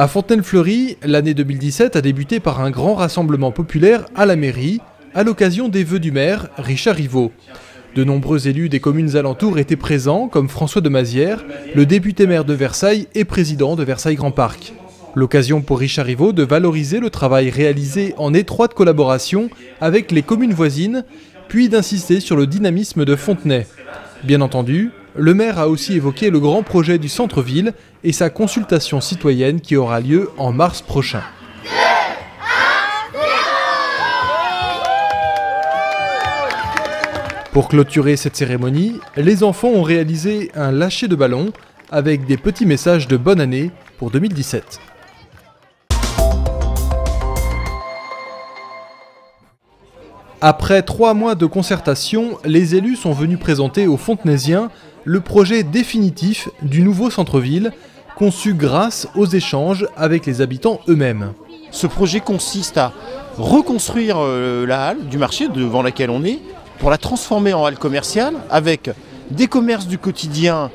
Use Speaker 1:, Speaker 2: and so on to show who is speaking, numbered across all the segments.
Speaker 1: À Fontenay-le-Fleury, l'année 2017 a débuté par un grand rassemblement populaire à la mairie, à l'occasion des vœux du maire, Richard Rivot. De nombreux élus des communes alentours étaient présents, comme François de Mazières, le député maire de Versailles et président de Versailles Grand Parc. L'occasion pour Richard Rivot de valoriser le travail réalisé en étroite collaboration avec les communes voisines, puis d'insister sur le dynamisme de Fontenay. Bien entendu, le maire a aussi évoqué le grand projet du centre-ville et sa consultation citoyenne qui aura lieu en mars prochain. Pour clôturer cette cérémonie, les enfants ont réalisé un lâcher de ballon avec des petits messages de bonne année pour 2017. Après 3 mois de concertation, les élus sont venus présenter aux Fontenaisiens le projet définitif du nouveau centre-ville, conçu grâce aux échanges avec les habitants eux-mêmes.
Speaker 2: Ce projet consiste à reconstruire la halle du marché devant laquelle on est, pour la transformer en halle commerciale avec des commerces du quotidien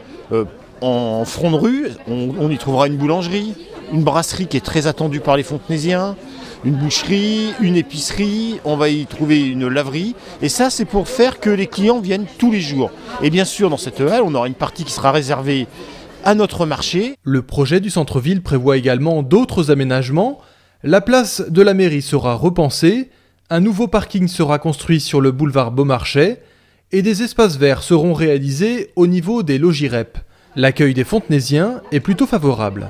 Speaker 2: en front de rue. On y trouvera une boulangerie, une brasserie qui est très attendue par les Fontenaisiens, une boucherie, une épicerie, on va y trouver une laverie. Et ça, c'est pour faire que les clients viennent tous les jours. Et bien sûr, dans cette halle, on aura une partie qui sera réservée à notre marché.
Speaker 1: Le projet du centre-ville prévoit également d'autres aménagements. La place de la mairie sera repensée. Un nouveau parking sera construit sur le boulevard Beaumarchais et des espaces verts seront réalisés au niveau des logis REP. L'accueil des Fontenaisiens est plutôt favorable.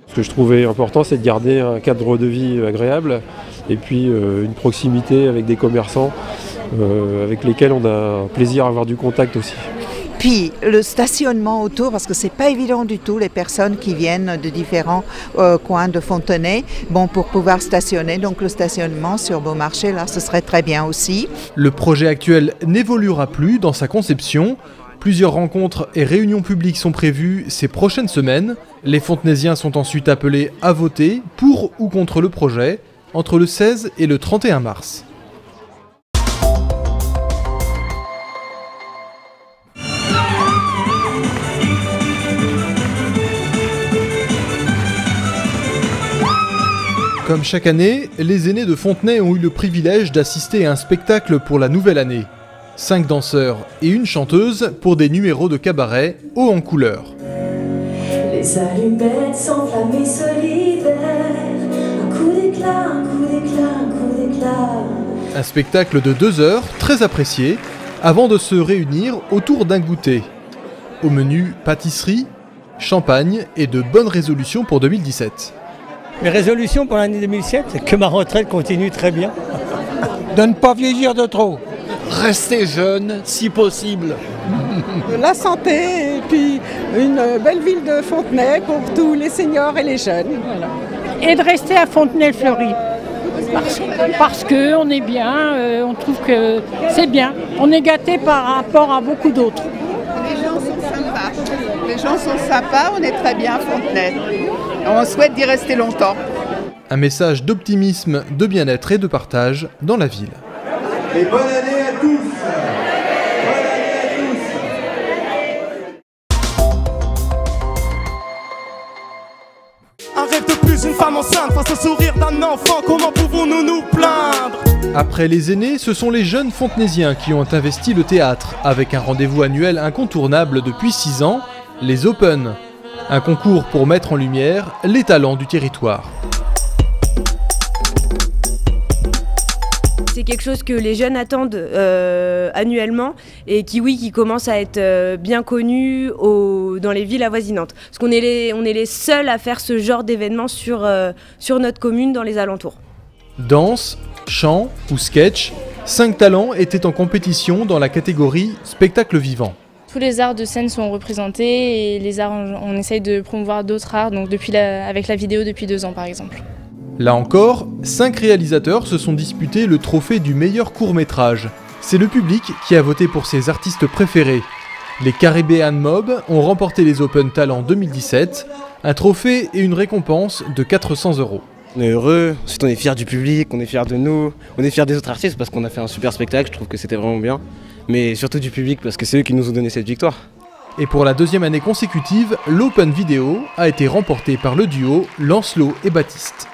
Speaker 3: Ce que je trouvais important, c'est de garder un cadre de vie agréable et puis une proximité avec des commerçants avec lesquels on a plaisir à avoir du contact aussi.
Speaker 4: Puis le stationnement autour, parce que c'est pas évident du tout, les personnes qui viennent de différents coins de Fontenay, pour pouvoir stationner, donc le stationnement sur Beaumarchais, là, ce serait très bien aussi.
Speaker 1: Le projet actuel n'évoluera plus dans sa conception. Plusieurs rencontres et réunions publiques sont prévues ces prochaines semaines. Les Fontenaisiens sont ensuite appelés à voter pour ou contre le projet entre le 16 et le 31 mars. Comme chaque année, les aînés de Fontenay ont eu le privilège d'assister à un spectacle pour la nouvelle année. 5 danseurs et une chanteuse pour des numéros de cabaret haut en couleur.
Speaker 5: Les allumettes s'enflamment solidaires, un coup d'éclat, un coup d'éclat, un coup d'éclat.
Speaker 1: Un spectacle de 2 heures, très apprécié, avant de se réunir autour d'un goûter. Au menu, pâtisserie, champagne et de bonnes résolutions pour 2017.
Speaker 6: Mes résolutions pour l'année 2007, c'est que ma retraite continue très bien.
Speaker 7: De ne pas vieillir de trop.
Speaker 2: Rester jeune, si possible.
Speaker 8: La santé et puis une belle ville de Fontenay pour tous les seniors et les jeunes. Voilà.
Speaker 9: Et de rester à Fontenay-le-Fleury. Parce qu'on est bien, on trouve que c'est bien. On est gâtés par rapport à beaucoup d'autres.
Speaker 8: Les gens sont sympas. Les gens sont sympas, on est très bien à Fontenay. On souhaite d'y rester longtemps.
Speaker 1: Un message d'optimisme, de bien-être et de partage dans la ville.
Speaker 10: Et bonne année à tous! Bonne année à tous!
Speaker 11: Un rêve de plus, une femme enceinte, face au sourire d'un enfant, comment pouvons-nous nous plaindre?
Speaker 1: Après les aînés, ce sont les jeunes Fontenaisiens qui ont investi le théâtre, avec un rendez-vous annuel incontournable depuis 6 ans, les Open. Un concours pour mettre en lumière les talents du territoire.
Speaker 12: C'est quelque chose que les jeunes attendent annuellement et qui commence à être bien connu dans les villes avoisinantes. Parce qu'on est les seuls à faire ce genre d'événement sur notre commune dans les alentours.
Speaker 1: Danse, chant ou sketch, 5 talents étaient en compétition dans la catégorie spectacle vivant.
Speaker 13: Tous les arts de scène sont représentés et les arts, on essaye de promouvoir d'autres arts, donc avec la vidéo depuis 2 ans par exemple.
Speaker 1: Là encore, 5 réalisateurs se sont disputés le trophée du meilleur court-métrage. C'est le public qui a voté pour ses artistes préférés. Les Caribbean Mob ont remporté les Open Talent 2017, un trophée et une récompense de 400 €.
Speaker 14: On est heureux, ensuite on est fiers du public, on est fiers de nous, on est fiers des autres artistes parce qu'on a fait un super spectacle, je trouve que c'était vraiment bien. Mais surtout du public parce que c'est eux qui nous ont donné cette victoire.
Speaker 1: Et pour la deuxième année consécutive, l'Open Vidéo a été remporté par le duo Lancelot et Baptiste.